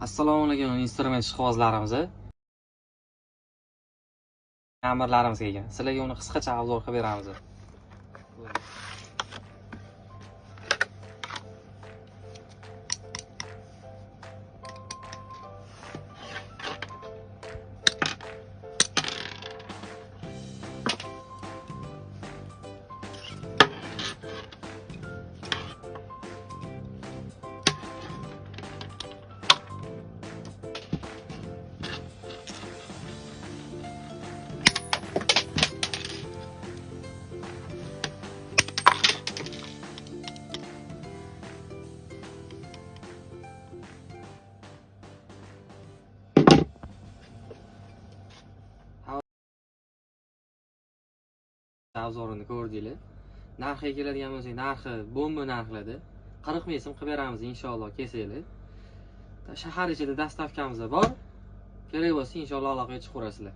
Assalomu alaykum instrument ishqibozlarimiz. Ta'mirlarimiz kelgan. Sizlarga uni qisqacha obzor qilib beramiz. Obzorini ko'rdinglar. Narxiga keladigan bo'lsak, narxi bomba narxlarda 40 ming so'm qilib beramiz inshaalloh kelsanglar. Shahar ichida dastavkamiz bor. Kerak bo'lsa inshaalloh aloqaga chiqaverasizlar.